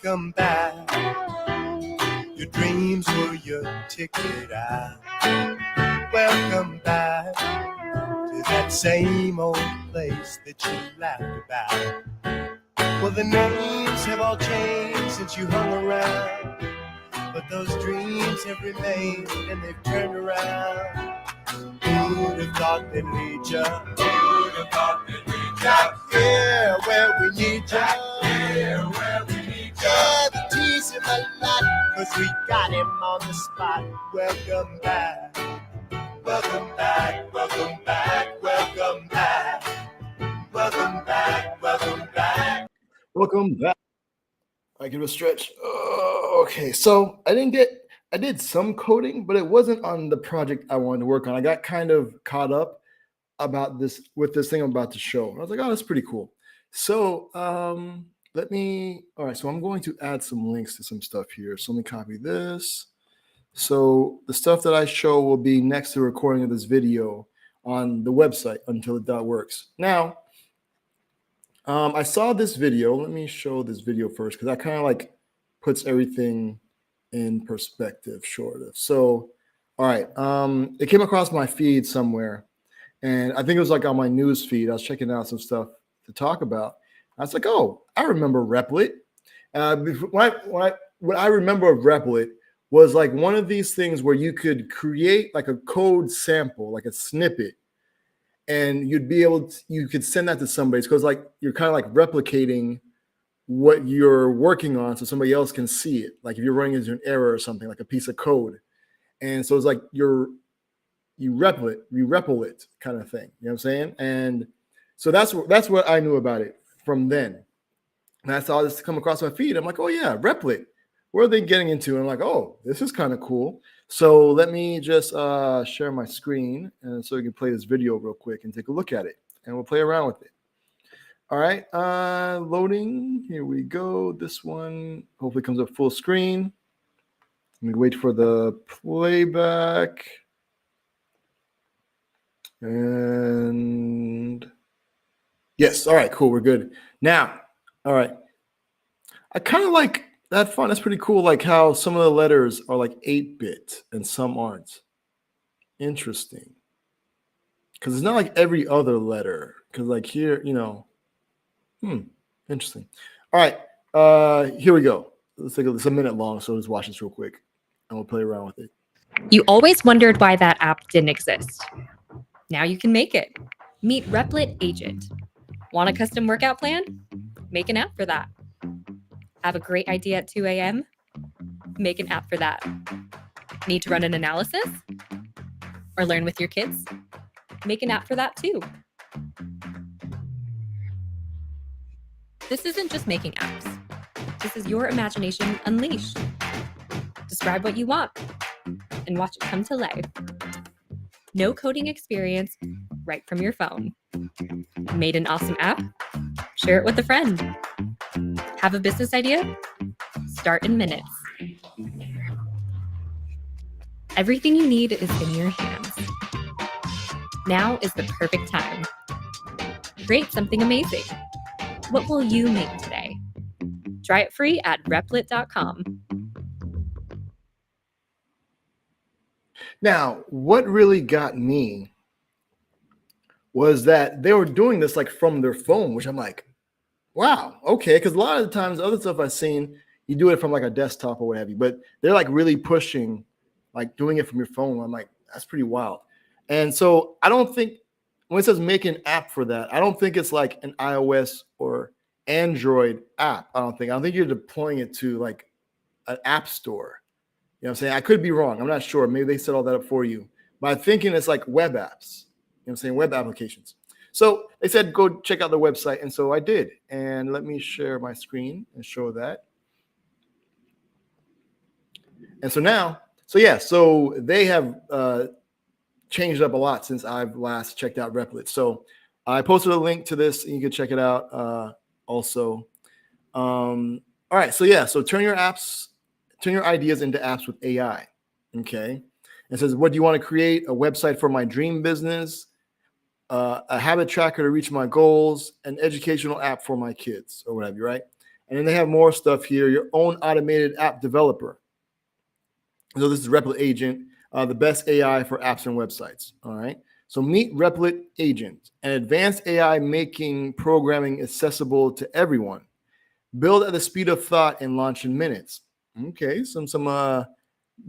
welcome back. Your dreams were your ticket out. Welcome back to that same old place that you laughed about. Well, the names have all changed since you hung around, but those dreams have remained and they've turned around. Who'd have thought they'd lead ya? Who'd have thought they'd lead ya? Back here where we need ya. Back here where we need ya. Yeah, the tease him a lot, 'cause we got him on the spot. Welcome back. Welcome back. Welcome back. Welcome back. Welcome back. Welcome back. Welcome back. I give it a stretch. Okay, so I did some coding, but it wasn't on the project I wanted to work on. I got kind of caught up about this with this thing I'm about to show. I was like, oh, that's pretty cool. So all right, so I'm going to add some links to some stuff here. So let me copy this. So the stuff that I show will be next to the recording of this video on the website, untilit.works. Now, I saw this video. Let me show this video first, because that kind of like puts everything in perspective, sort of. So, all right, it came across my feed somewhere, and I think it was like on my news feed. I was checking out some stuff to talk about. I was like, oh, I remember Replit. What I remember of Replit was like one of these things where you could create like a code sample, like a snippet, and you could send that to somebody. Because like you're kind of like replicating what you're working on so somebody else can see it. Like if you're running into an error or something, like a piece of code. And so it's like you repl it kind of thing. You know what I'm saying? And so that's what I knew about it from then. And I saw this come across my feed. I'm like, oh yeah, Replit. What are they getting into? And I'm like, oh, this is kind of cool. So let me just share my screen, and so we can play this video real quick and take a look at it, and we'll play around with it. All right, loading. Here we go. This one hopefully comes up full screen. Let me wait for the playback. And yes, all right, cool. We're good. Now, all right. I kind of like that font. That's pretty cool. Like how some of the letters are like 8-bit and some aren't. Interesting. Because it's not like every other letter. Because like here, you know, interesting. All right, here we go. It's a minute long, so let's watch this real quick, and we'll play around with it. You always wondered why that app didn't exist. Now you can make it. Meet Replit Agent. Want a custom workout plan? Make an app for that. Have a great idea at 2 a.m.? Make an app for that. Need to run an analysis? Or learn with your kids? Make an app for that too. This isn't just making apps. This is your imagination unleashed. Describe what you want and watch it come to life. No coding experience, right from your phone. Made an awesome app? Share it with a friend. Have a business idea? Start in minutes. Everything you need is in your hands. Now is the perfect time. Create something amazing. What will you make today? Try it free at replit.com. Now, what really got me was that they were doing this like from their phone, which I'm like, wow, okay. Because a lot of the times, other stuff I've seen, you do it from like a desktop or what have you, but they're like really pushing, like doing it from your phone. I'm like, that's pretty wild. And so I don't think, when it says make an app for that, I don't think it's like an iOS or Android app. I don't think you're deploying it to like an app store. You know what I'm saying? I could be wrong. I'm not sure. Maybe they set all that up for you. But I'm thinking it's like web apps. You know what I'm saying? Web applications. So they said, go check out the website. And so I did. And let me share my screen and show that. And so now, so they have changed up a lot since I've last checked out Replit. So I posted a link to this, and you can check it out also. All right. So turn your ideas into apps with AI. Okay. It says, what do you want to create? A website for my dream business, a habit tracker to reach my goals, an educational app for my kids, or whatever, right? And then they have more stuff here. Your own automated app developer. So this is Replit Agent, the best AI for apps and websites. All right. So meet Replit Agent, an advanced AI making programming accessible to everyone. Build at the speed of thought and launch in minutes. Okay, some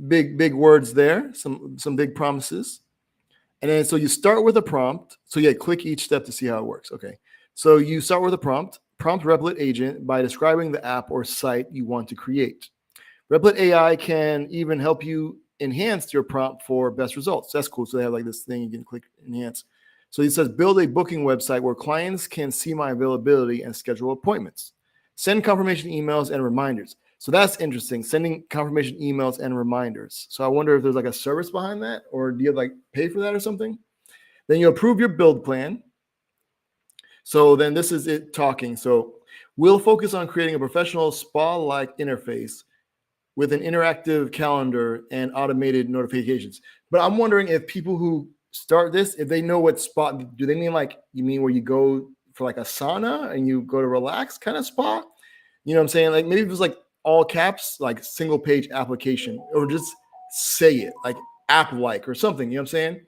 big words there, some big promises. And then so you start with a prompt. So yeah, click each step to see how it works. Okay. So you start with a prompt. Prompt Replit Agent by describing the app or site you want to create. Replit AI can even help you enhance your prompt for best results. That's cool. So they have like this thing you can click enhance. So it says build a booking website where clients can see my availability and schedule appointments. Send confirmation emails and reminders. So that's interesting. Sending confirmation emails and reminders. So I wonder if there's like a service behind that, or do you like pay for that or something? Then you approve your build plan. So then this is it talking. So we'll focus on creating a professional spa-like interface with an interactive calendar and automated notifications. But I'm wondering if people who start this, if they know what spa, do they mean like, you mean where you go for like a sauna and you go to relax kind of spa? You know what I'm saying? Like maybe it was like all caps, like single page application, or just say it like app-like or something, you know what I'm saying?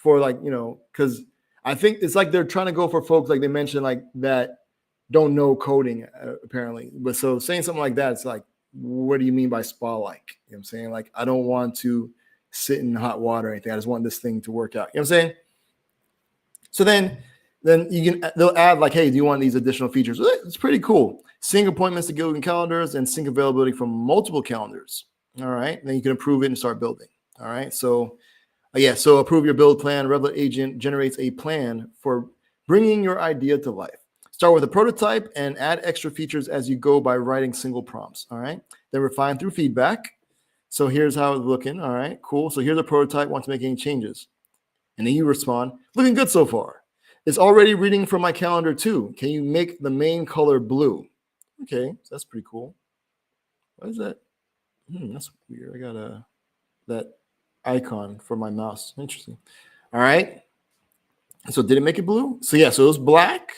For like, you know, because I think it's like they're trying to go for folks like they mentioned, like that don't know coding apparently. But so saying something like that, it's like, what do you mean by spa-like? You know what I'm saying? Like, I don't want to sit in hot water or anything. I just want this thing to work out. You know what I'm saying? So then they'll add like, hey, do you want these additional features? It's pretty cool. Sync appointments to Google calendars and sync availability from multiple calendars. All right. Then you can approve it and start building. All right. So so approve your build plan. Replit Agent generates a plan for bringing your idea to life. Start with a prototype and add extra features as you go by writing single prompts. All right. Then refine through feedback. So here's how it's looking. All right, cool. So here's a prototype. Want to make any changes? And then you respond, looking good so far. It's already reading from my calendar too. Can you make the main color blue? Okay, so that's pretty cool. What is that? That's weird. I got that icon for my mouse. Interesting. All right. So did it make it blue? So yeah, so it was black.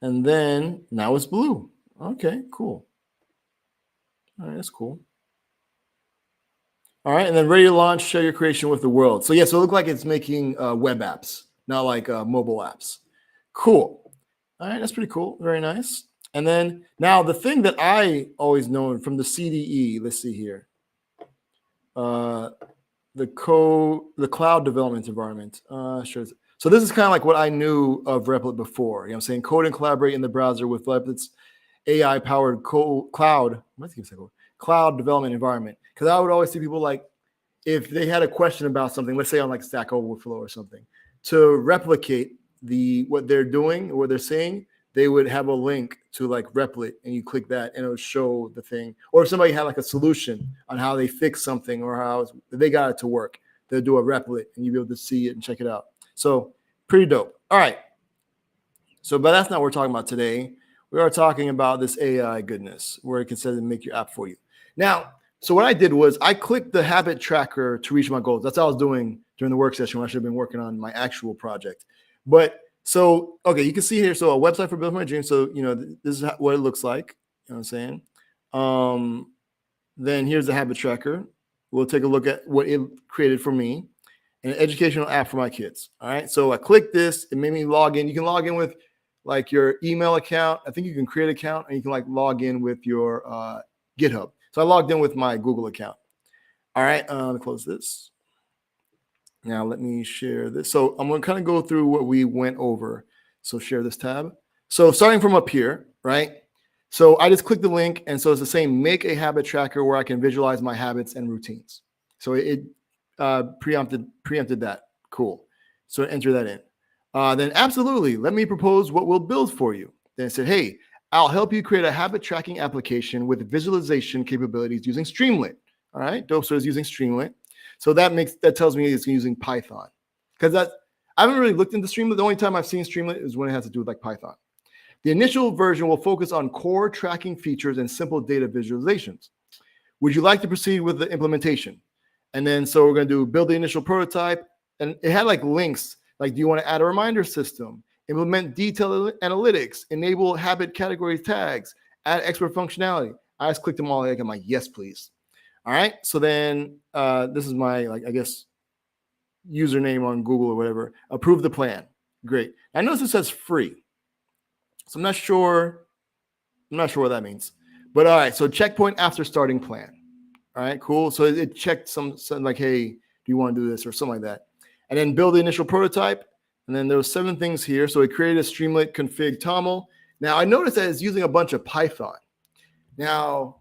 And then now it's blue. Okay, cool. All right, that's cool. All right, and then ready to launch, share your creation with the world. So yeah, so it looked like it's making web apps, not like mobile apps. Cool. All right, that's pretty cool. Very nice. And then now the thing that I always known from the CDE, let's see here. The cloud development environment. Sure. So this is kind of like what I knew of Replit before. You know what I'm saying? Code and collaborate in the browser with Replit's AI-powered cloud development environment. Because I would always see people like, if they had a question about something, let's say on like Stack Overflow or something, to replicate what they're doing or what they're saying, they would have a link to like Replit, and you click that and it would show the thing. Or if somebody had like a solution on how they fix something or how they got it to work, they'll do a Replit and you'll be able to see it and check it out. So pretty dope. All right. So, but that's not what we're talking about today. We are talking about this AI goodness where it can set and make your app for you. Now, so what I did was I clicked the habit tracker to reach my goals. That's what I was doing during the work session when I should have been working on my actual project. But so, okay, you can see here. So a website for building my dreams. So, you know, this is what it looks like. You know what I'm saying? Then here's the habit tracker. We'll take a look at what it created for me. An educational app for my kids. All right. So I clicked this. It made me log in. You can log in with like your email account. I think you can create an account and you can like log in with your GitHub. So I logged in with my Google account. All right. Let me close this. Now let me share this. So I'm going to kind of go through what we went over. So share this tab. So starting from up here, right? So I just clicked the link. And so it's the same, make a habit tracker where I can visualize my habits and routines. So it preempted that. Cool. So enter that in. Then absolutely, let me propose what we'll build for you. Then it said, hey, I'll help you create a habit tracking application with visualization capabilities using Streamlit. All right, dope. So it's using Streamlit. So that tells me it's using Python, because I haven't really looked into Streamlit. The only time I've seen Streamlit is when it has to do with like Python. The initial version will focus on core tracking features and simple data visualizations. Would you like to proceed with the implementation? And then so we're going to do build the initial prototype, and it had like links. Like, do you want to add a reminder system, implement detailed analytics, enable habit category tags, add expert functionality. I just clicked them all. I'm like, yes, please. All right. So then this is my, like, I guess, username on Google or whatever. Approve the plan. Great. I notice it says free. So I'm not sure what that means. But all right. So checkpoint after starting plan. All right, cool. So it checked some like, hey, do you want to do this or something like that? And then build the initial prototype. And then there was 7 things here. So it created a Streamlit config toml. Now I noticed that it's using a bunch of Python. Now,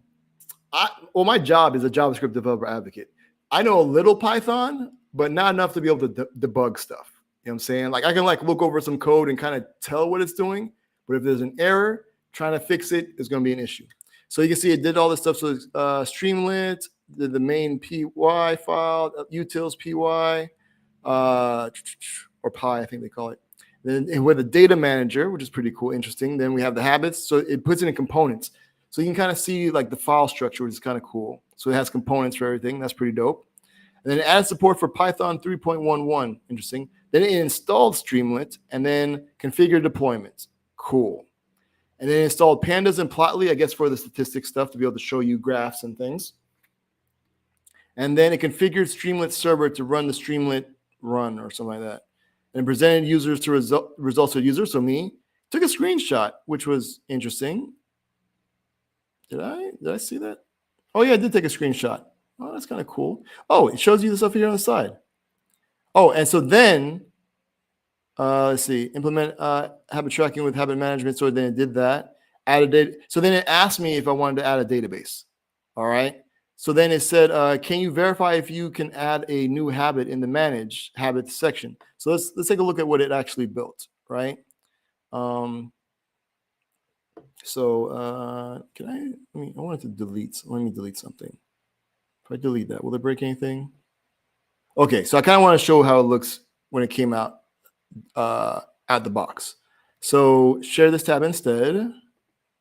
my job is a JavaScript developer advocate. I know a little Python, but not enough to be able to debug stuff. You know what I'm saying? Like I can like look over some code and kind of tell what it's doing. But if there's an error, trying to fix it is going to be an issue. So you can see it did all this stuff. So Streamlit, the main py file, utils py, or pi, I think they call it. Then with a data manager, which is pretty cool, interesting. Then we have the habits. So it puts it in components. So you can kind of see like the file structure, which is kind of cool. So it has components for everything. That's pretty dope. And then it adds support for Python 3.11. Interesting. Then it installed Streamlit and then configured deployments. Cool. And then installed pandas and plotly, I guess, for the statistics stuff to be able to show you graphs and things. And then it configured Streamlit server to run the Streamlit run or something like that. And presented users to results to users. So me took a screenshot, which was interesting. Did I see that? Oh yeah, I did take a screenshot. Oh, that's kind of cool. Oh, it shows you the stuff here on the side. Oh, and so then let's see, implement habit tracking with habit management. So then it did that. Added it. So then it asked me if I wanted to add a database. All right. So then it said, can you verify if you can add a new habit in the manage habits section? So let's take a look at what it actually built, right? So can I wanted to delete. Let me delete something. If I delete that, will it break anything? Okay, so I kind of want to show how it looks when it came out out the box. So share this tab instead.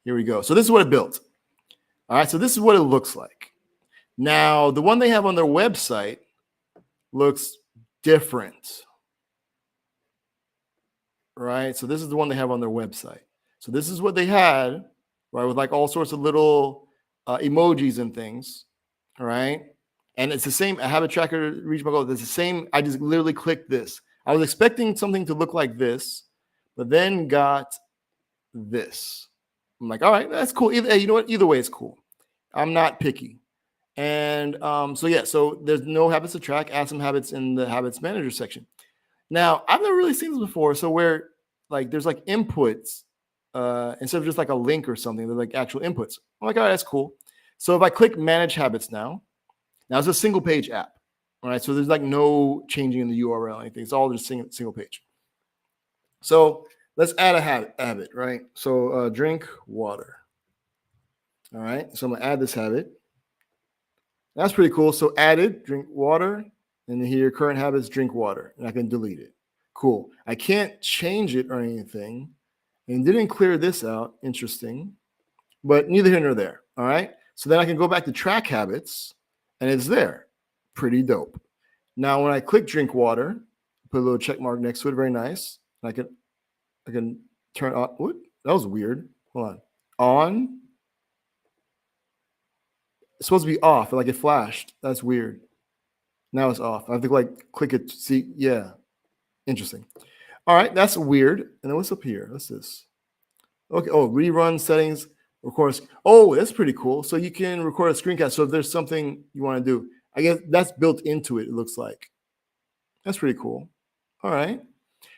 Here we go. So this is what it built. All right, so this is what it looks like. Now, the one they have on their website looks different. Right? So this is the one they have on their website. So this is what they had, right, with like all sorts of little emojis and things. All right. And it's the same. I have a tracker to reach my goal. It's the same. I just literally clicked this. I was expecting something to look like this, but then got this. I'm like, all right, that's cool. Hey, you know what? Either way, it's cool. I'm not picky. And so yeah, so there's no habits to track. Add some habits in the habits manager section. Now, I've never really seen this before. So where like there's like inputs instead of just like a link or something, they're like actual inputs. I'm like, all right, that's cool. So if I click manage habits now it's a single page app. All right. So there's like no changing in the URL or anything. It's all just single page. So let's add a habit, right? So drink water. All right. So I'm going to add this habit. That's pretty cool. So added, drink water. And here, current habits, drink water. And I can delete it. Cool. I can't change it or anything. And didn't clear this out. Interesting. But neither here nor there. All right. So then I can go back to track habits. And it's there. Pretty dope. Now, when I click drink water, put a little check mark next to it. Very nice. I can turn on. What? That was weird. Hold on. On. It's supposed to be off. Like it flashed. That's weird. Now it's off. I have to like click it to see. Yeah. Interesting. All right. That's weird. And then what's up here? What's this? Okay. Oh, rerun settings. Of course. Oh, that's pretty cool. So you can record a screencast. So if there's something you want to do, I guess that's built into it. It looks like. That's pretty cool. All right.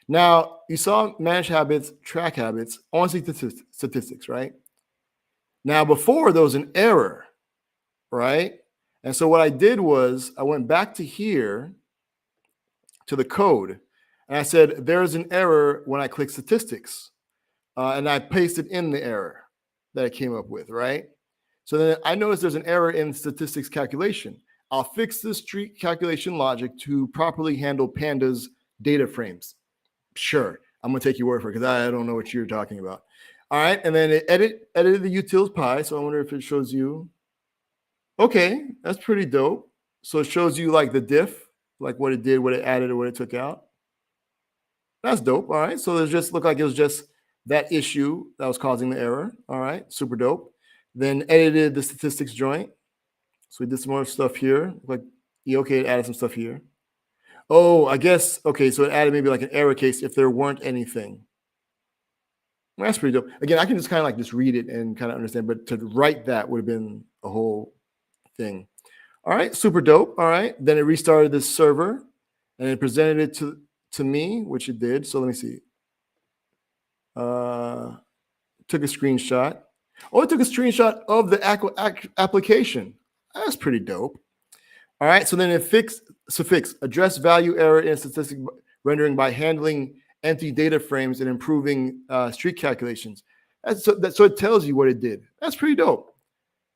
Now you saw manage habits, track habits, on statistics, right? Now before there was an error, right? And so what I did was I went back to here to the code and I said, there's an error when I click statistics. And I pasted in the error that I came up with, right? So then I noticed there's an error in statistics calculation. I'll fix this street calculation logic to properly handle pandas data frames. Sure, I'm gonna take your word for it because I don't know what you're talking about. All right, and then it edited the utils pi. So I wonder if it shows you. Okay, that's pretty dope. So it shows you like the diff, like what it did, what it added, or what it took out. That's dope. All right, so it just looked like it was just that issue that was causing the error. All right, super dope. Then edited the statistics joint. So we did some more stuff here. Like, yeah, okay, it added some stuff here. Oh, I guess, okay, so it added maybe like an error case if there weren't anything. Well, that's pretty dope. Again, I can just kind of like just read it and kind of understand, but to write that would have been a whole thing. All right, super dope. All right, then it restarted this server and it presented it to me, which it did. So let me see. Took a screenshot. Oh, it took a screenshot of the application. That's pretty dope. All right, so then it fix address value error in statistic rendering by handling empty data frames and improving streak calculations. So it tells you what it did. That's pretty dope.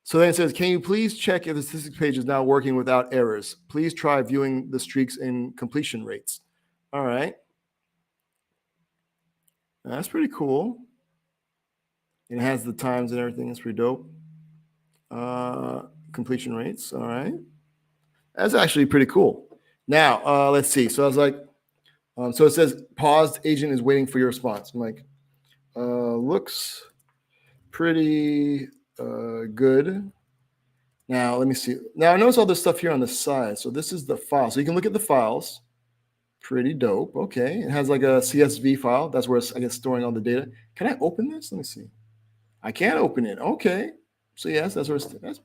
So then it says, can you please check if the statistics page is now working without errors? Please try viewing the streaks and completion rates. All right. That's pretty cool. It has the times and everything. It's pretty dope. Completion rates. All right. That's actually pretty cool. Now, let's see. So I was like, so it says paused agent is waiting for your response. I'm like, looks pretty good. Now, let me see. Now, I notice all this stuff here on the side. So this is the file. So you can look at the files. Pretty dope. Okay. It has like a CSV file. That's where it's, I guess, storing all the data. Can I open this? Let me see. I can't open it. Okay. So yes, that's where that's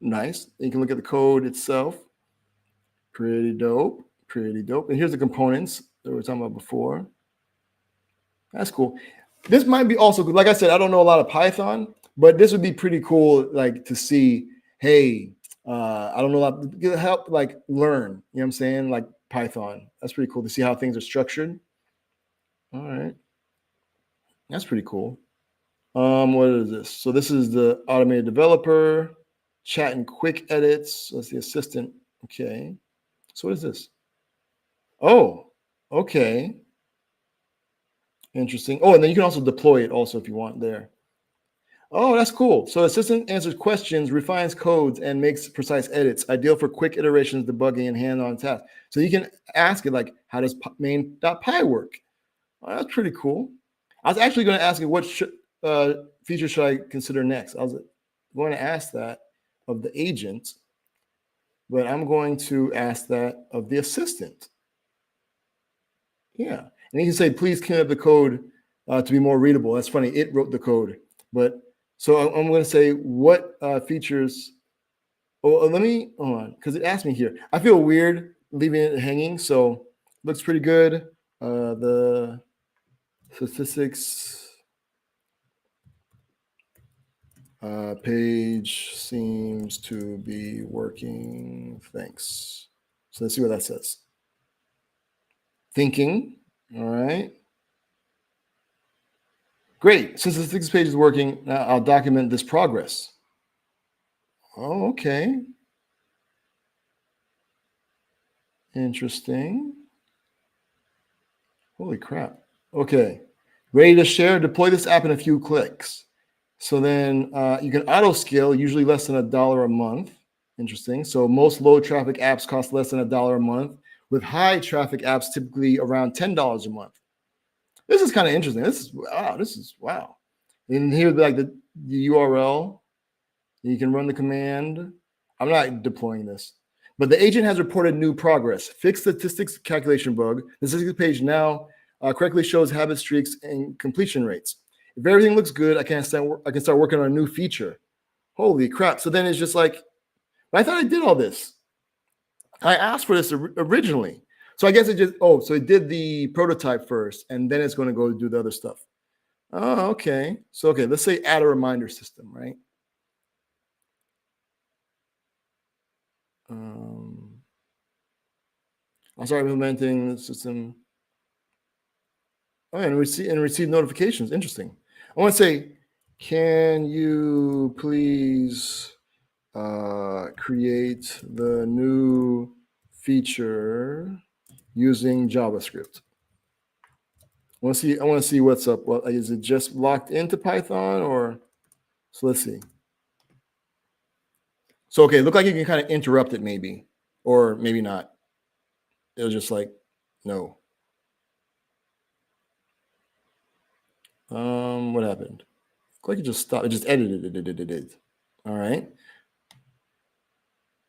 nice. You can look at the code itself. Pretty dope. Pretty dope. And here's the components that we were talking about before. That's cool. This might be also good. Like I said, I don't know a lot of Python, but this would be pretty cool, like to see, hey, I don't know a lot, help like learn, you know what I'm saying? Like Python. That's pretty cool to see how things are structured. All right. That's pretty cool. What is this? So this is the automated developer, chat and quick edits. That's the assistant. Okay. So what is this? Oh, okay. Interesting. Oh, and then you can also deploy it also if you want there. Oh, that's cool. So assistant answers questions, refines codes, and makes precise edits, ideal for quick iterations, debugging, and hand-on tasks. So you can ask it like, how does main.py work? Oh, that's pretty cool. I was actually going to ask you what feature should I consider next? I was going to ask that of the agent, but I'm going to ask that of the assistant. Yeah. And you can say, please clean up the code to be more readable. That's funny. It wrote the code. But so I'm going to say what features. Oh, let me hold on because it asked me here. I feel weird leaving it hanging. So looks pretty good. The statistics page seems to be working. Thanks. So let's see what that says. Thinking. All right. Great. Since the statistics page is working, now I'll document this progress. Oh, okay. Interesting. Holy crap. Okay. Ready to share? Deploy this app in a few clicks. So then you can auto scale, usually less than $1 a month. Interesting. So most low traffic apps cost less than $1 a month, with high traffic apps typically around $10 a month. This is kind of interesting. This is wow. And here's like the URL. You can run the command. I'm not deploying this, but the agent has reported new progress. Fixed statistics calculation bug. The statistics page now correctly shows habit streaks and completion rates. If everything looks good, I can start working on a new feature. Holy crap. So then it's just like, I thought I did all this. I asked for this originally. So I guess it just, so it did the prototype first, and then it's going to go do the other stuff. Oh, okay. So, okay, let's say add a reminder system, right? I'll start implementing the system. Oh, and receive notifications. Interesting. I want to say, can you please create the new feature using JavaScript? I want to see what's up. Well, is it just locked into Python or? So let's see. So okay, look like you can kind of interrupt it maybe, or maybe not. It was just like, no. What happened? Like it just stopped. It just edited it. All right.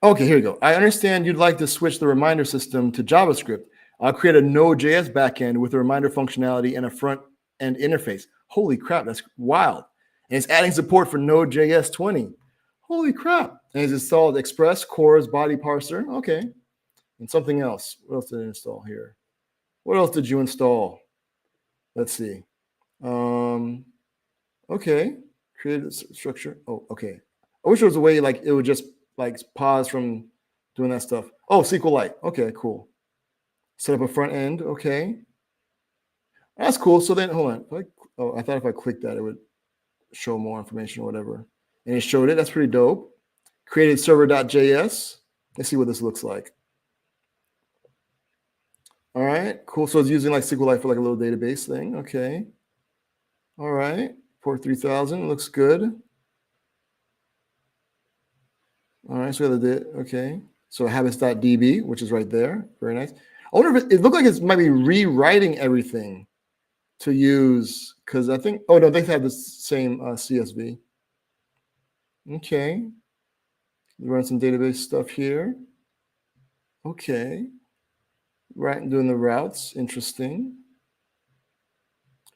Okay, here we go. I understand you'd like to switch the reminder system to JavaScript. I'll create a Node.js backend with a reminder functionality and a front end interface. Holy crap, that's wild. And it's adding support for Node.js 20. Holy crap. And it's installed Express, Cores, Body Parser. Okay. And something else. What else did I install here? What else did you install? Let's see. Okay. Create a structure. Oh, okay. I wish there was a way like it would just like pause from doing that stuff. Oh, SQLite. Okay, cool. Set up a front end. Okay. That's cool. So then, hold on. I thought if I clicked that, it would show more information or whatever. And it showed it. That's pretty dope. Created server.js. Let's see what this looks like. All right, cool. So it's using like SQLite for like a little database thing. Okay. All right. Port 3000 looks good. All right, so okay. So habits.db, which is right there. Very nice. I wonder if it looked like it might be rewriting everything to use, because I think, oh no, they have the same CSV. Okay. Run some database stuff here. Okay. Right, doing the routes. Interesting.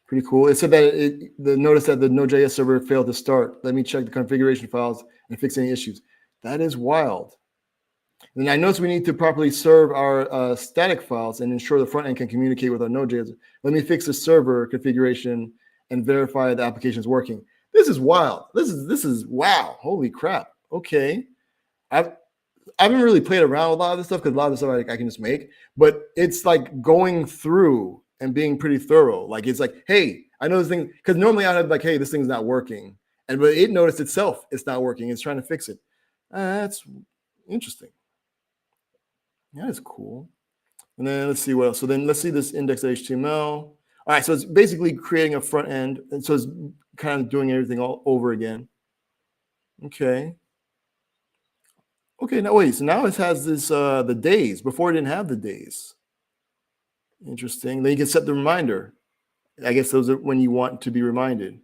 Pretty cool. It said that notice that the Node.js server failed to start. Let me check the configuration files and fix any issues. That is wild. And I notice we need to properly serve our static files and ensure the front end can communicate with our Node.js. Let me fix the server configuration and verify the application is working. This is wild. This is wow. Holy crap. Okay. I haven't really played around with a lot of this stuff because a lot of this stuff I can just make, but it's like going through and being pretty thorough. Like it's like, hey, I know this thing, because normally I'd have like, hey, this thing's not working. But it noticed itself it's not working. It's trying to fix it. That's interesting. That is cool. And then let's see what else. So then let's see this index.html. All right, so it's basically creating a front end. And so it's kind of doing everything all over again. Okay. Okay, now wait, so now it has this the days. Before it didn't have the days. Interesting. Then you can set the reminder. I guess those are when you want to be reminded.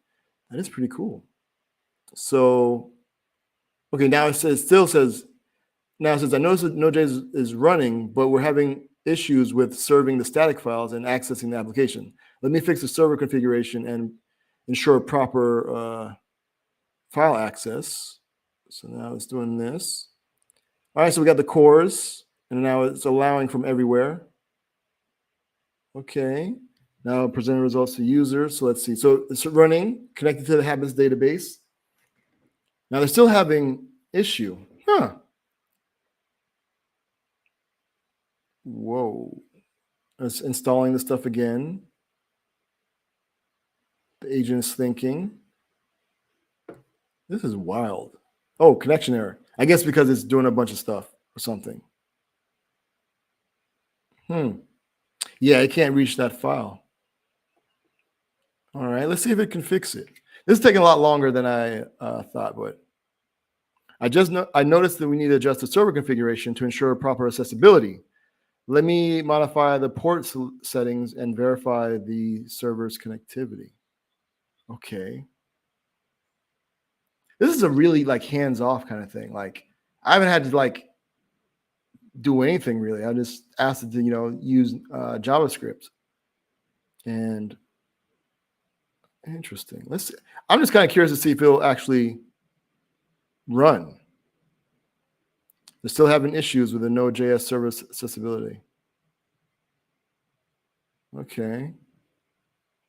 That is pretty cool. So, okay, now it still says, I notice that Node.js is running, but we're having issues with serving the static files and accessing the application. Let me fix the server configuration and ensure proper file access. So now it's doing this. All right, so we got the cores, and now it's allowing from everywhere. Okay, now presenting results to users. So let's see. So it's running, connected to the habits database. Now they're still having issue. Huh. Whoa. It's installing the stuff again. The agent is thinking. This is wild. Oh, connection error. I guess because it's doing a bunch of stuff or something. Yeah, it can't reach that file. All right, let's see if it can fix it. This is taking a lot longer than I thought, but I noticed that we need to adjust the server configuration to ensure proper accessibility. Let me modify the port settings and verify the server's connectivity. Okay. This is a really like hands-off kind of thing. Like I haven't had to like do anything really. I just asked it to, use JavaScript. And interesting. Let's see. I'm just kind of curious to see if it'll actually run. They're still having issues with the Node.js service accessibility. Okay.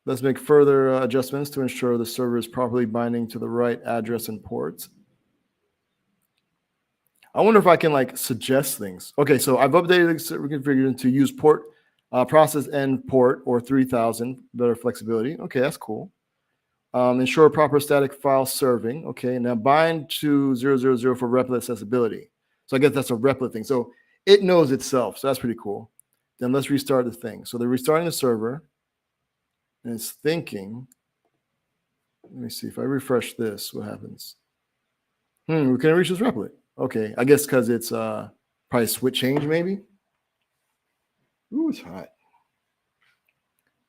Let's make further adjustments to ensure the server is properly binding to the right address and ports. I wonder if I can like suggest things. Okay, so I've updated the server configuration to use port process end port or 3000, better flexibility. Okay, that's cool. Ensure proper static file serving. Okay, now bind to 000 for replit accessibility. So I guess that's a replit thing. So it knows itself. So that's pretty cool. Then let's restart the thing. So they're restarting the server. And it's thinking. Let me see if I refresh this, what happens? We can't reach this replit. Okay, I guess because it's probably switch change maybe. Ooh, it's hot.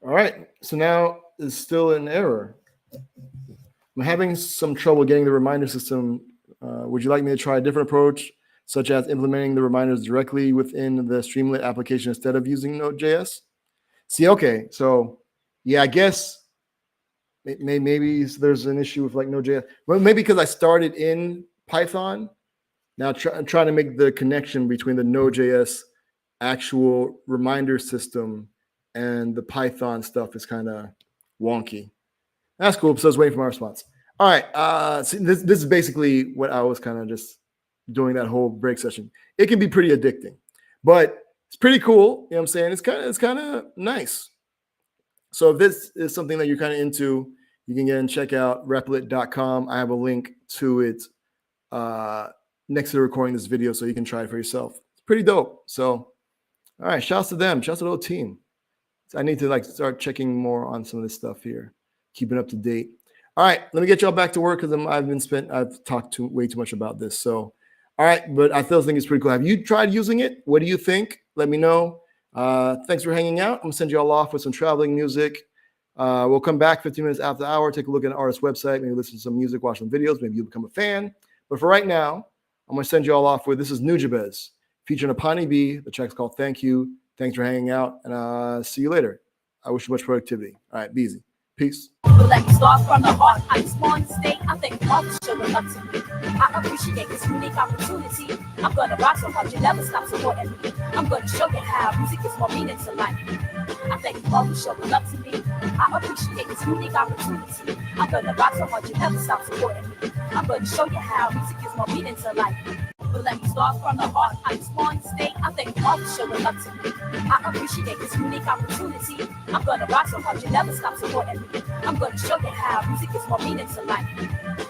All right. So now it's still an error. I'm having some trouble getting the reminder system. Would you like me to try a different approach, such as implementing the reminders directly within the Streamlit application instead of using Node.js? See, okay. So yeah, I guess maybe there's an issue with like Node.js. Well, maybe because I started in Python. Now I'm trying to make the connection between the Node.js actual reminder system and the Python stuff is kind of wonky. That's cool. So I was waiting for my response. All right. See, this is basically what I was kind of just doing that whole break session. It can be pretty addicting, but it's pretty cool. You know what I'm saying? It's kind of nice. So if this is something that you're kind of into, you can get and check out replit.com. I have a link to it next to recording this video so you can try it for yourself. It's pretty dope. So, all right, shouts to them. Shouts to the whole team. So I need to like start checking more on some of this stuff here, keeping up to date. All right, let me get y'all back to work because I've talked way too much about this. So, all right, but I still think it's pretty cool. Have you tried using it? What do you think? Let me know. Thanks for hanging out. I'm gonna send you all off with some traveling music. We'll come back 15 minutes after the hour, take a look at an artist's website, maybe listen to some music, watch some videos, maybe you'll become a fan. But for right now, I'm gonna send you all off with this is Nujabez featuring a Pani B. The track's called Thank You. Thanks for hanging out, and see you later. I wish you much productivity. All right, be easy. Peace. Let me start from the heart. I just want to stay. I think all the sugar love to me. I appreciate this unique opportunity. I'm gonna rock so hard you never stop supporting me. I'm gonna show you how music is more meaning to life. I thank all who show love to me. I appreciate this unique opportunity. I'm gonna rock so hard you never stop supporting me. I'm gonna show you how music is more meaning to life. But let me start from the heart. I just want to stay. I thank all who show love to me. I appreciate this unique opportunity. I'm gonna rock so hard you never stop supporting me. I'm gonna show you how music is more meaning to life.